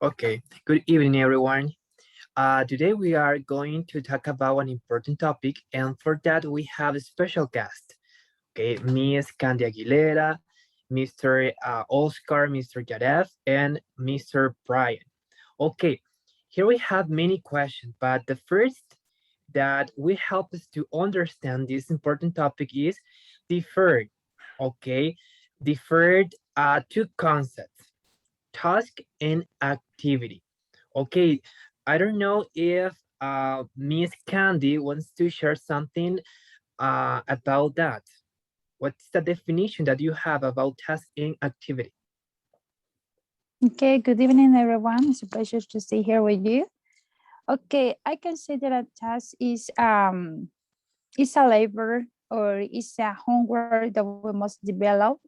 Okay, good evening, everyone. Today we are going to talk about an important topic, and for that we have a special guest. Okay, Miss Candy Aguilera, Mr. Oscar, Mr. Jadev, and Mr. Brian. Okay, here we have many questions, but the first that will help us to understand this important topic is deferred. Okay, deferred two concepts, task and activity. Okay, I don't know if Miss Candy wants to share something about that. What's the definition that you have about task and activity? Okay, good evening, everyone. It's a pleasure to stay here with you. Okay, I can say that a task is a labor or is a homework that we must develop.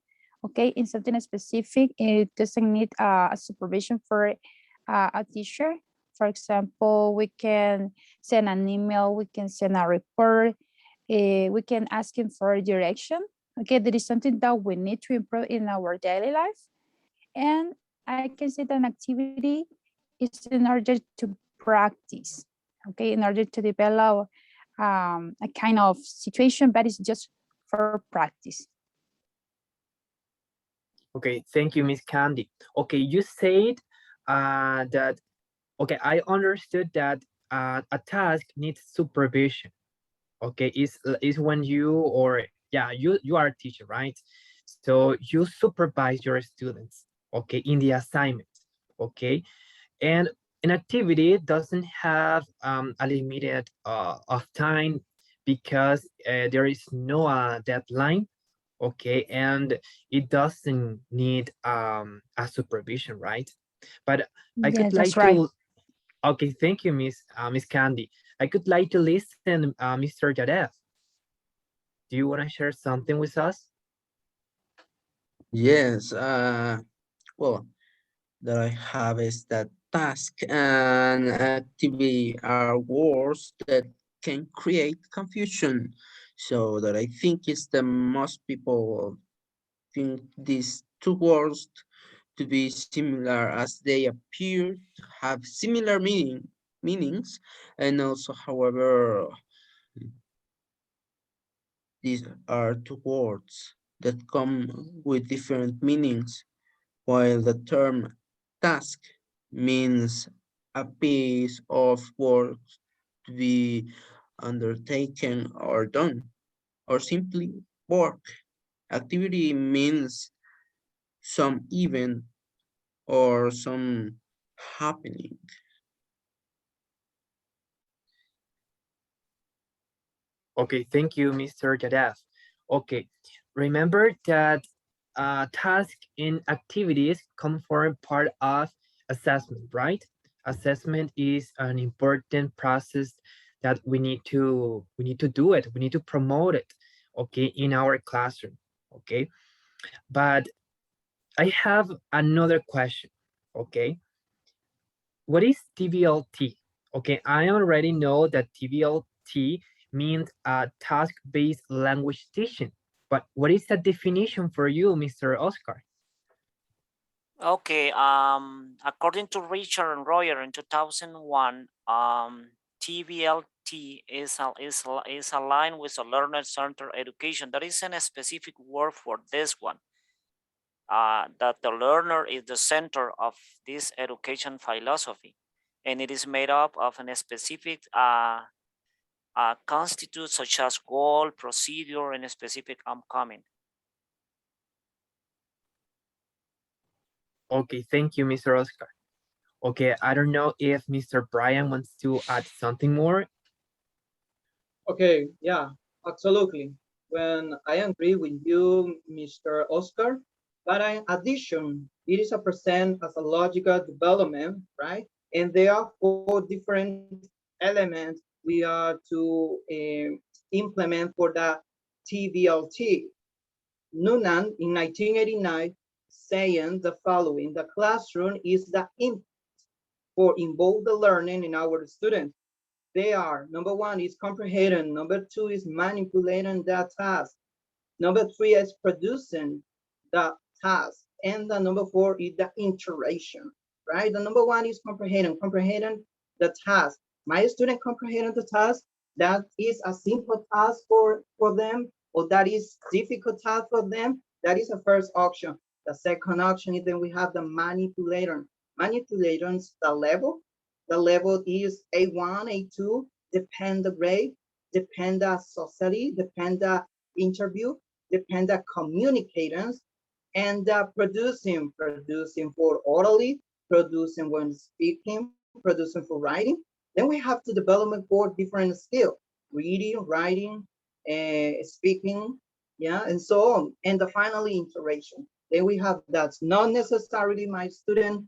Okay, in something specific, it doesn't need a supervision for a teacher. For example, we can send an email, we can send a report, we can ask him for direction. Okay, there is something that we need to improve in our daily life. And I can say that an activity is in order to practice, okay, in order to develop a kind of situation, but it's just for practice. Okay, thank you, Miss Candy. Okay, you said that, okay, I understood that a task needs supervision. Okay, is when you or yeah, you are a teacher, right? So you supervise your students, okay, in the assignment, okay, and an activity doesn't have a limited of time because there is no deadline, okay, and it doesn't need a supervision, right? But I Yeah, could that's like right. to, okay, thank you, Miss Candy. I could like to listen, Mr. Jadev. Do you want to share something with us? Yes, well, that I have is that task and activity are words that can create confusion. So that I think is the most people think these two words to be similar as they appear to have similar meanings, and also, however, these are two words that come with different meanings. While the term task means a piece of work to be undertaken or done, or simply work. Activity means some event or some happening. Okay, thank you, Mr. Jadev. Okay, remember that tasks and activities come form part of assessment, right? Assessment is an important process that we need to do it. We need to promote it, okay, in our classroom, okay. But I have another question, okay. What is TVLT? Okay, I already know that TVLT means task-based language teaching, but what is the definition for you, Mr. Oscar? Okay, according to Richard and Royer in 2001, TVLT is aligned with a learner-centered education. There isn't a specific word for this one. That the learner is the center of this education philosophy, and it is made up of a specific constitute such as goal, procedure, and a specific outcome. Okay, thank you, Mr. Oscar. Okay, I don't know if Mr. Brian wants to add something more. Okay, yeah, absolutely. When I agree with you, Mr. Oscar, but in addition, it is a present as a logical development, right? And there are four different elements we are to implement for the TVLT. Noonan in 1989 saying the following: the classroom is the input for involve the learning in our students. They are: number one is comprehending, number two is manipulating the task, number three is producing the task, and the number four is the interaction, right? The number one is comprehending the task. My student comprehending the task, that is a simple task for them, or that is difficult task for them. That is the first option. The second option is then we have the manipulator. Manipulator is the level. The level is A1, A2, depend the grade, depend the society, depend the interview, depend the communicators, and producing for orally, producing when speaking, producing for writing. Then we have to development for different skills: reading, writing, speaking, yeah, and so on. And the finally interaction. Then we have that's not necessarily my student.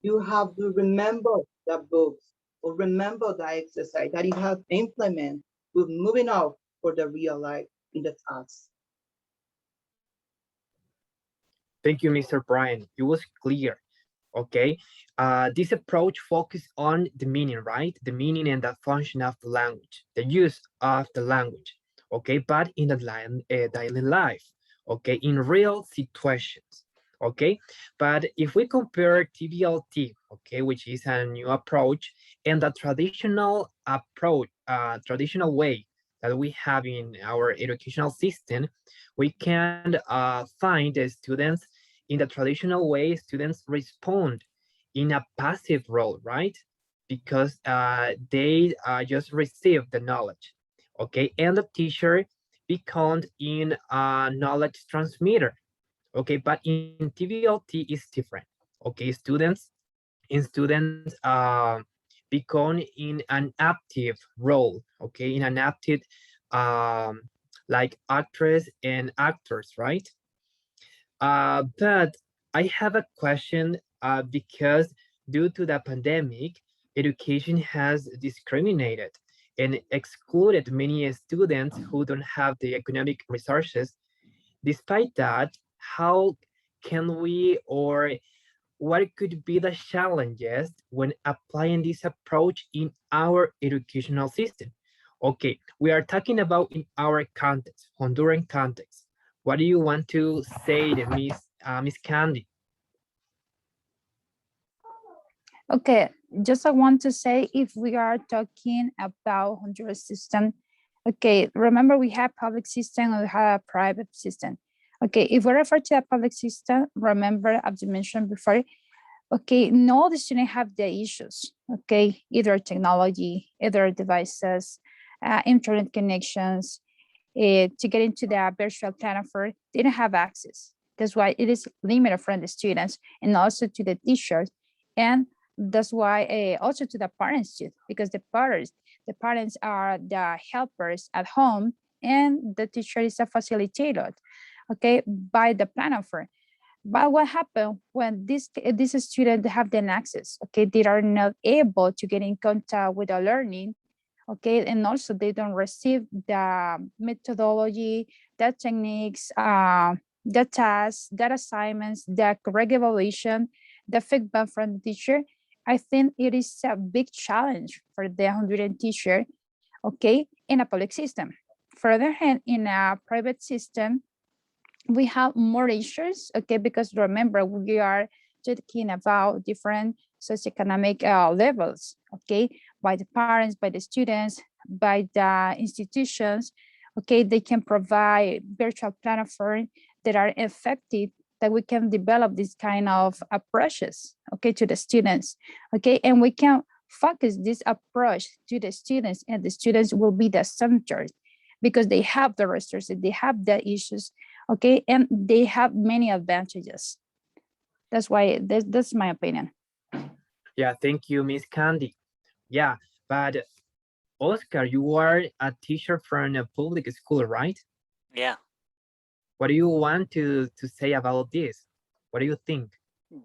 You have to remember the books or remember the exercise that you have implemented with moving out for the real life in the task. Thank you, Mr. Brian. It was clear. Okay. This approach focuses on the meaning, right? The meaning and the function of the language, the use of the language. Okay. But in the daily life, okay, in real situations. Okay. But if we compare TVLT, okay, which is a new approach, and the traditional approach, traditional way that we have in our educational system, we can find the students in the traditional way. Students respond in a passive role, right? Because they just receive the knowledge, okay? And the teacher becomes in a knowledge transmitter, okay? But in TVLT is different, okay? Students become in an active role, okay? In an active, um, like actress and actors, right? But I have a question because due to the pandemic, education has discriminated and excluded many students who don't have the economic resources. Despite that, how can we, or what could be the challenges when applying this approach in our educational system? Okay, we are talking about in our context, Honduran context. What do you want to say, Miss Candy? Okay, just I want to say if we are talking about Honduras system, okay, remember we have public system and we have private system. Okay, if we refer to a public system, remember as you mentioned before, okay, no, the student have the issues, okay, either technology, either devices, internet connections, to get into the virtual platform, they don't have access. That's why it is limited for the students and also to the teachers. And that's why also to the parents too, because the parents are the helpers at home and the teacher is a facilitator, okay, by the platform. But what happened when this student have the access? Okay, they are not able to get in contact with the learning. Okay, and also they don't receive the methodology, the techniques, the tasks, the assignments, the correct evaluation, the feedback from the teacher. I think it is a big challenge for the Honduran teacher. Okay, in a public system. Further hand, in a private system, we have more issues, okay, because remember we are talking about different socioeconomic levels, okay, by the parents, by the students, by the institutions, okay, they can provide virtual platforms that are effective, that we can develop this kind of approaches, okay, to the students, okay, and we can focus this approach to the students, and the students will be the center because they have the resources, they have the issues, okay, and they have many advantages. That's why that's my opinion. Yeah, thank you, Miss Candy. Yeah, but Oscar, you are a teacher from a public school, right? Yeah, What do you want to say about this? What do you think?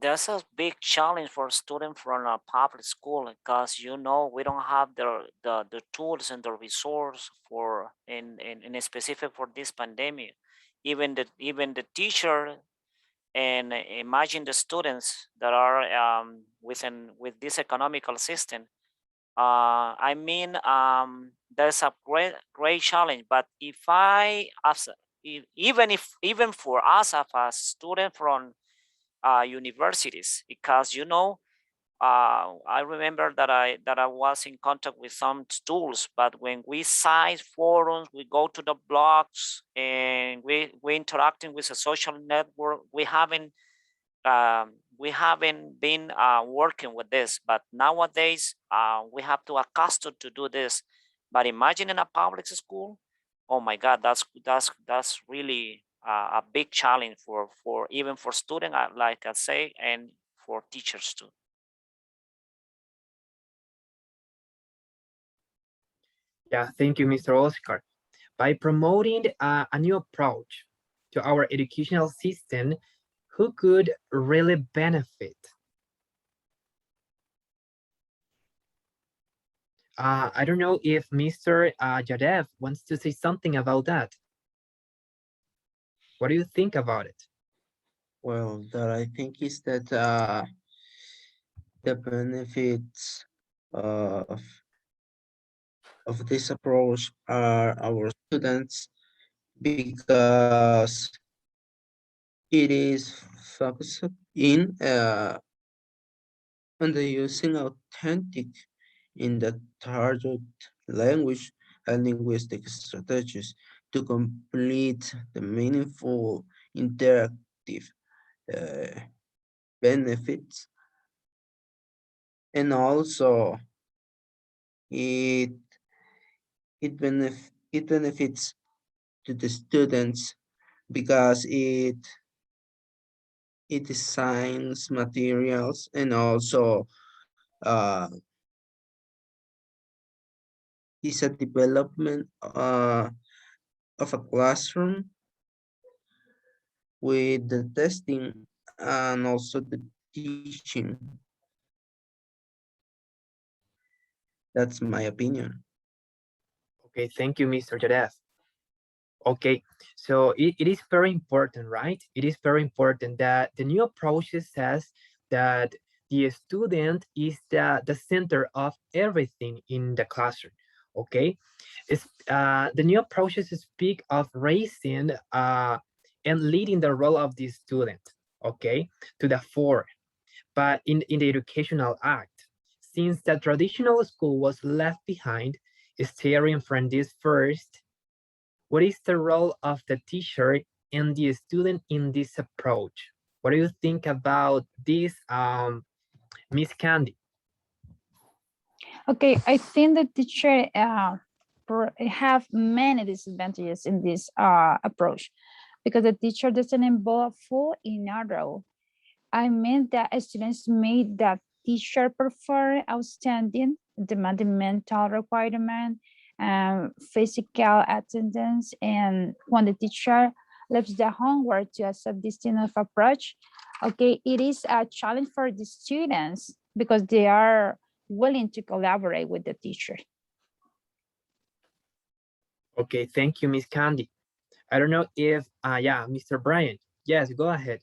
that's a big challenge for a student from a public school because we don't have the tools and the resource for in specific for this pandemic. Even the teacher, and imagine the students that are with this economical system. I mean, there's a great challenge. But if I as even for us as a student from universities, because I remember that I was in contact with some tools, but when we cite forums, we go to the blogs, and we interacting with a social network. We haven't been working with this, but nowadays we have to accustom to do this. But imagine in a public school, oh my God, that's really a big challenge for even for students, like I say, and for teachers too. Yeah, thank you, Mr. Oscar. By promoting a new approach to our educational system, who could really benefit? I don't know if Mr. Jadev wants to say something about that. What do you think about it? Well, that I think is that the benefits of this approach are our students because it is focused in on the using authentic in the target language and linguistic strategies to complete the meaningful interactive uh, benefits, and also it it benefits to the students because it designs materials and also uh, is a development of a classroom with the testing and also the teaching. That's my opinion. Okay, thank you, Mr. Jadev. Okay, so it is very important, right? It is very important that the new approach says that the student is the center of everything in the classroom. Okay, the new approaches speak of raising and leading the role of the student, okay, to the fore. But in the educational act, since the traditional school was left behind, steering from this first, what is the role of the teacher and the student in this approach? What do you think about this, Miss Candy? Okay, I think the teacher have many disadvantages in this approach because the teacher doesn't involve full in a role. I mean that students made that teacher perform outstanding, demanding mental requirement, physical attendance, and when the teacher leaves the homework to accept this kind of approach, okay, it is a challenge for the students because they are willing to collaborate with the teacher. Okay, thank you, Miss Candy. I don't know if, yeah, Mr. Brian. Yes, go ahead.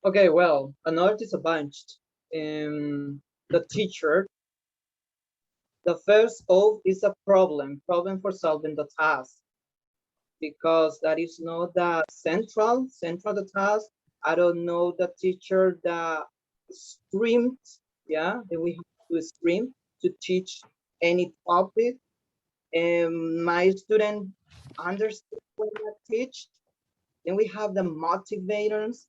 Okay, well, another disadvantage in the teacher. The first O is a problem for solving the task, because that is not the central the task. I don't know the teacher that streamed, yeah, that we have to stream to teach any topic, and my student understand when I teach. Then we have the motivators,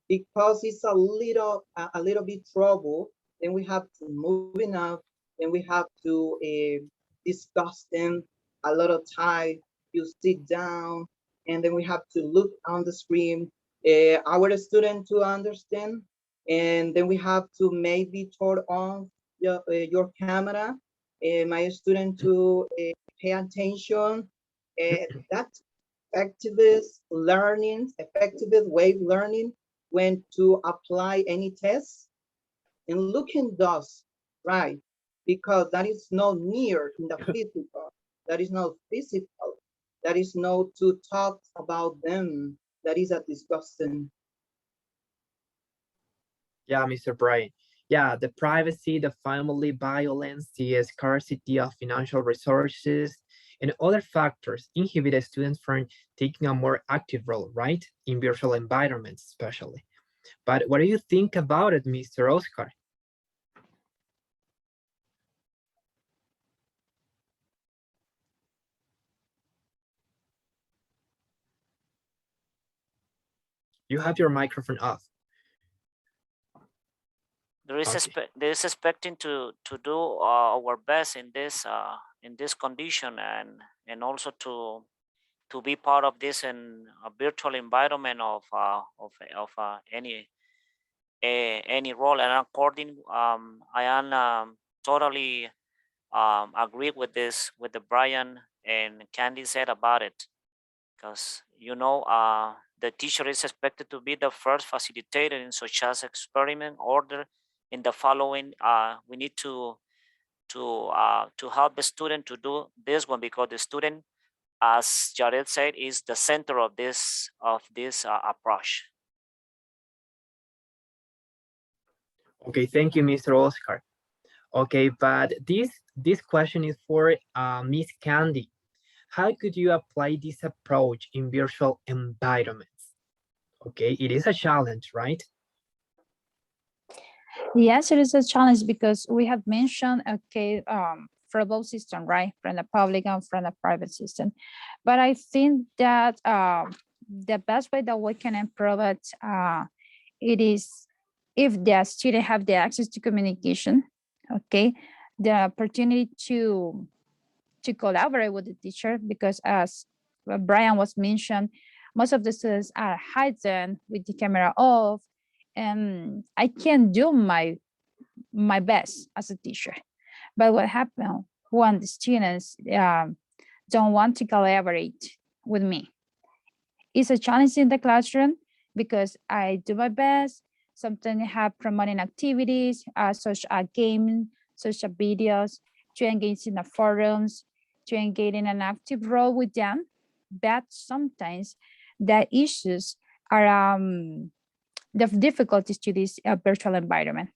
because it's a little bit trouble. Then we have to moving up. Then we have to discuss them a lot of time. You sit down, and then we have to look on the screen. Our student to understand, and then we have to maybe turn on your camera. My student to pay attention. That's effective way of learning when to apply any test and looking those, right? Because that is not near in the physical. That is not physical. That is not to talk about them. That is a discussion. Yeah, Mr. Brian. Yeah, the privacy, the family violence, the scarcity of financial resources, and other factors inhibit students from taking a more active role, right? In virtual environments, especially. But what do you think about it, Mr. Oscar? You have your microphone off. There is Okay. there is expecting to do our best in this condition, and also to be part of this in a virtual environment of any role. And according, I am totally agree with this, with the Brian and Candy said about it, because the teacher is expected to be the first facilitator in such as experiment order. In the following, we need to help the student to do this one, because the student, as Jared said, is the center of this approach. Okay, thank you, Mr. Oscar. Okay, but this question is for Miss Candy. How could you apply this approach in virtual environments? Okay, it is a challenge, right? Yes, it is a challenge because we have mentioned, okay, for both system, right? From the public and from the private system. But I think that the best way that we can improve it, it is if the student have the access to communication, okay, the opportunity to collaborate with the teacher, because as Brian was mentioned, most of the students are hidden with the camera off, and I can do my best as a teacher. But what happens when the students don't want to collaborate with me? It's a challenge in the classroom because I do my best. Sometimes I have promoting activities, such as games, such as videos, to engage in the forums, to engage in an active role with them. But sometimes the issues are the difficulties to this virtual environment.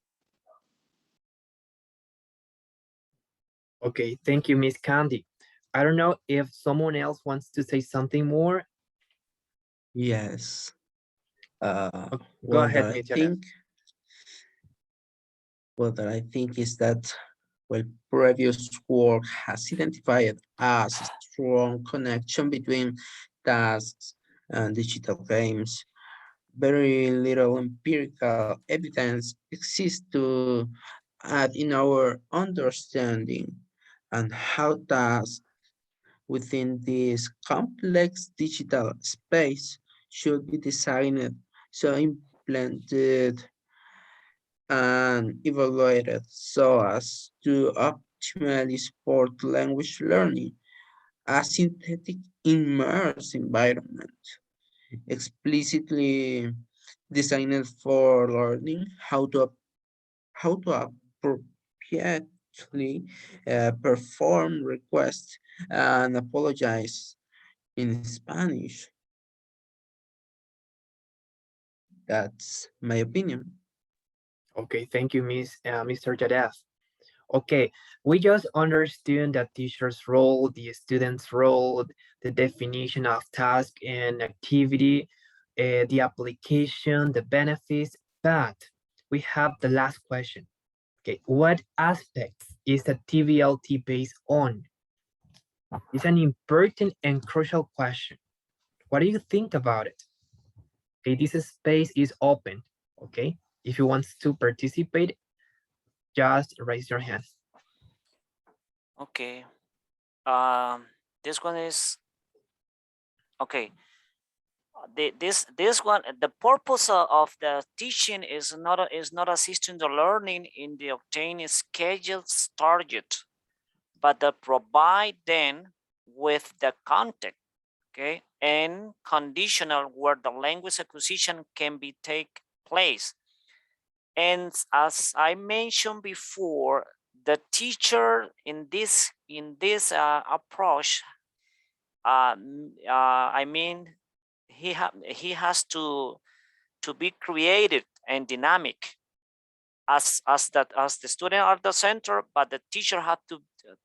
Okay, thank you, Miss Candy. I don't know if someone else wants to say something more. Yes. Go Well, that ahead, I Miss Janet. think, well, that I think is that, well, previous work has identified as a strong connection between tasks and digital games. Very little empirical evidence exists to add in our understanding and how tasks within this complex digital space should be designed, so implemented and evaluated so as to optimally support language learning, a synthetic immersive environment explicitly designed for learning how to appropriately perform requests and apologize in Spanish. That's my opinion. Okay, thank you, Mr. Jadet. Okay, we just understood the teacher's role, the student's role, the definition of task and activity, the application, the benefits, but we have the last question. Okay, what aspects is the TVLT based on? It's an important and crucial question. What do you think about it? Okay, this space is open. Okay, if you want to participate, just raise your hand. Okay. This one is okay. This one, the purpose of the teaching is not assisting the learning in the obtaining scheduled target, but to provide them with the context, okay, and conditional where the language acquisition can be take place. And as I mentioned before, the teacher in this approach, I mean, he has to be creative and dynamic, as the student are the center, but the teacher have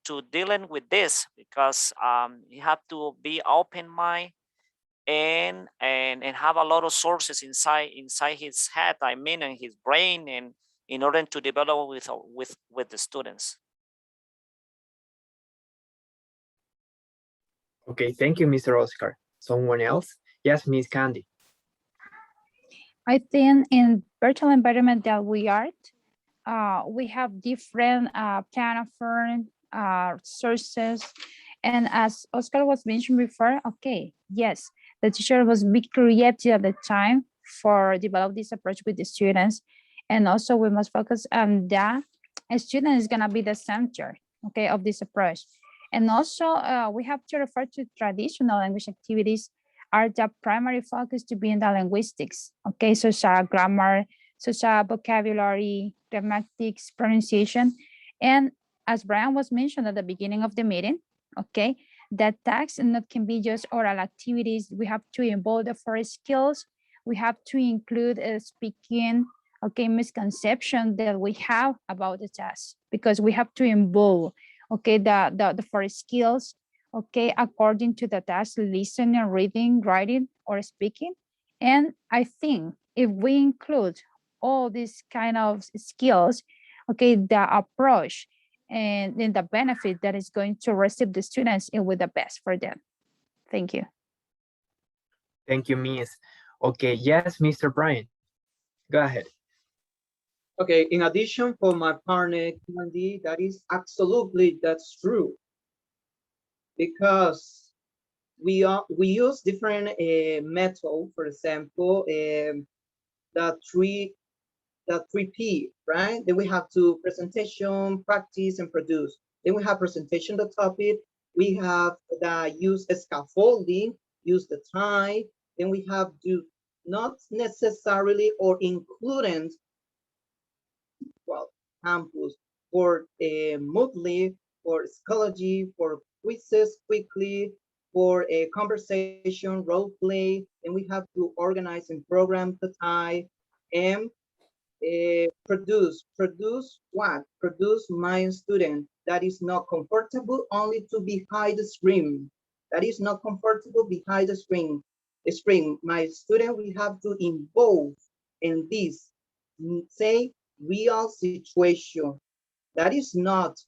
to dealing with this, because he have to be open mind and have a lot of sources inside his head, I mean, and his brain, and in order to develop with the students. Okay, thank you, Mr. Oscar. Someone else? Yes, Miss Candy. I think in virtual environment that we have different platform sources. And as Oscar was mentioned before, okay, yes, the teacher was big creative at the time for develop this approach with the students. And also we must focus on that a student is gonna be the center, okay, of this approach. And also we have to refer to traditional language activities are the primary focus to be in the linguistics, okay, such as grammar, such as vocabulary, grammatics, pronunciation. And as Brian was mentioned at the beginning of the meeting, okay, that tasks not can be just oral activities. We have to involve the four skills. We have to include speaking, okay, misconception that we have about the task, because we have to involve, okay, the four skills, okay, according to the task, listening, reading, writing, or speaking. And I think if we include all these kind of skills, okay, the approach and then the benefit that is going to receive the students it will the best for them. Thank you. Thank you, Miss. Okay, yes, Mr. Brian. Go ahead. Okay, in addition for my partner, Candy, that is absolutely, that's true. Because we use different method, for example, the three the 3P, right? Then we have to presentation, practice, and produce. Then we have presentation, the topic. We have the use scaffolding, use the time. Then we have to not necessarily or including, well, campus for Moodle, for Schoology, for quizzes quickly, for a conversation, role play. Then we have to organize and program the time and produce what? Produce my student that is not comfortable only to behind the screen. That is not comfortable behind the screen. My student we have to involve in this, say, real situation. That is not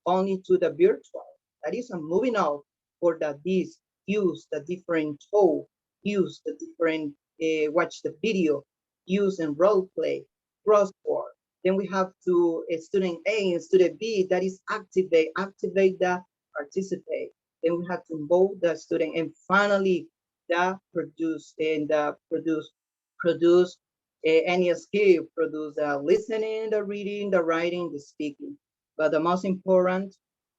only to the virtual. That is a moving out for the this, use the different tool, use the different, watch the video, use and role play, crossword. Then we have to student A and student B, that is activate the participate. Then we have to involve the student, and finally the produce any skill, produce the listening, the reading, the writing, the speaking. But the most important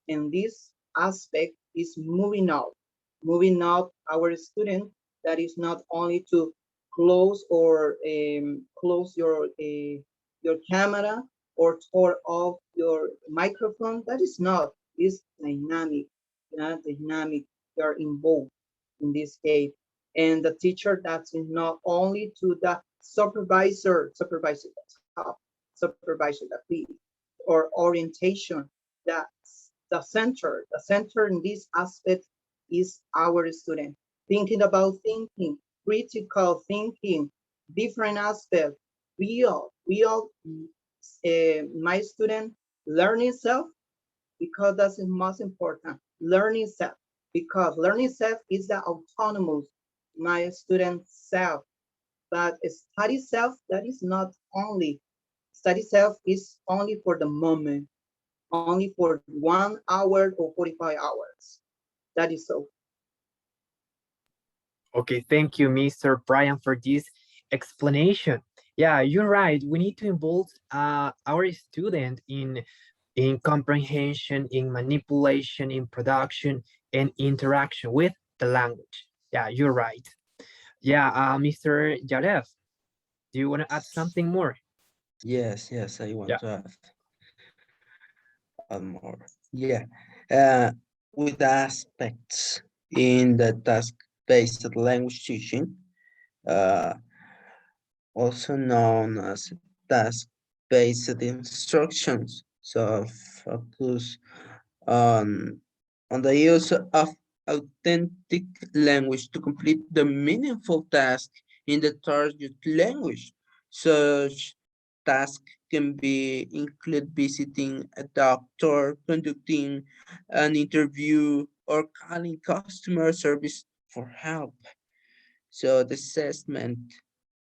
in this aspect is moving out our student. That is not only to close or close your camera or turn off your microphone. That is not. It's dynamic, dynamic. You're involved in this case, and the teacher, that's not only to the supervisor the top, supervisor the feet, or orientation. The the center in this aspect is our student. Thinking about thinking, critical thinking, different aspects, real, my student learning self, because that's the most important. Learning self, because learning self is the autonomous, my student self. But study self, that is not only, study self is only for the moment, only for 1 hour or 45 hours. That is so. Okay, thank you, Mr. Brian, for this explanation. Yeah, you're right. We need to involve our student in comprehension, in manipulation, in production, and interaction with the language. Yeah, you're right. Yeah, Mr. Jarev, do you want to add something more? Yes, I Yeah. want to add more. Yeah, uh, with aspects in the task-based language teaching, uh, also known as task-based instructions. So focus on on the use of authentic language to complete the meaningful task in the target language. Such tasks can be include visiting a doctor, conducting an interview, or calling customer service for help. So the assessment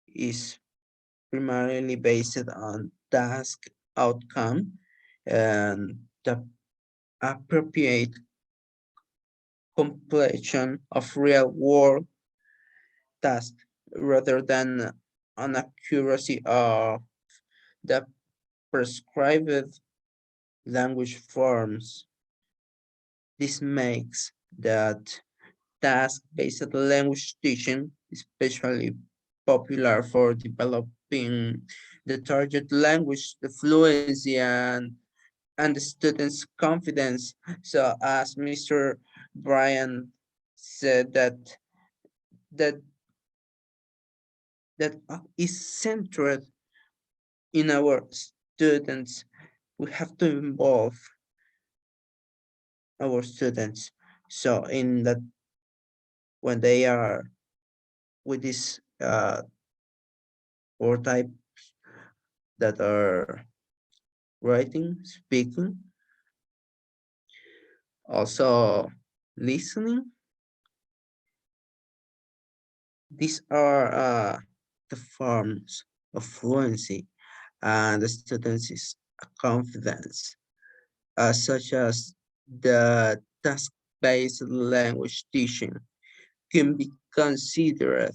is primarily based on task outcome and the appropriate completion of real world tasks rather than an accuracy of the prescribed language forms. This makes that task-based language teaching especially popular for developing the target language, the fluency, and the students' confidence. So, as Mr. Brian said, that is centered in our students. We have to involve our students. So, in that when they are with this four type that are writing, speaking, also listening. These are the forms of fluency and the students' confidence, such as the task-based language teaching can be considered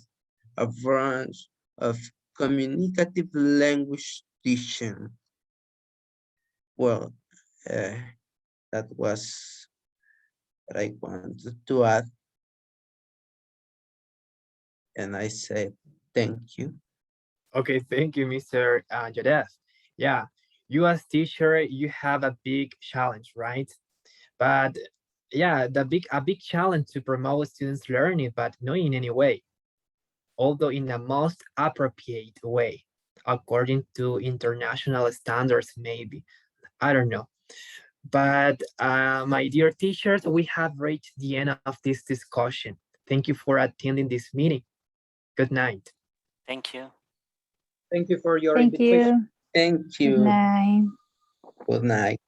a branch of communicative language teaching. Well, uh, that was what I wanted to add, and I said thank you. Okay, thank you, Mr. Jadef. Yeah, you as teacher, you have a big challenge, right? But yeah, a big challenge to promote students' learning, but not in any way, although in the most appropriate way, according to international standards, maybe. I don't know. But my dear teachers, we have reached the end of this discussion. Thank you for attending this meeting. Good night. Thank you. Thank you for your Thank invitation. you. Thank Good you. night. Good night.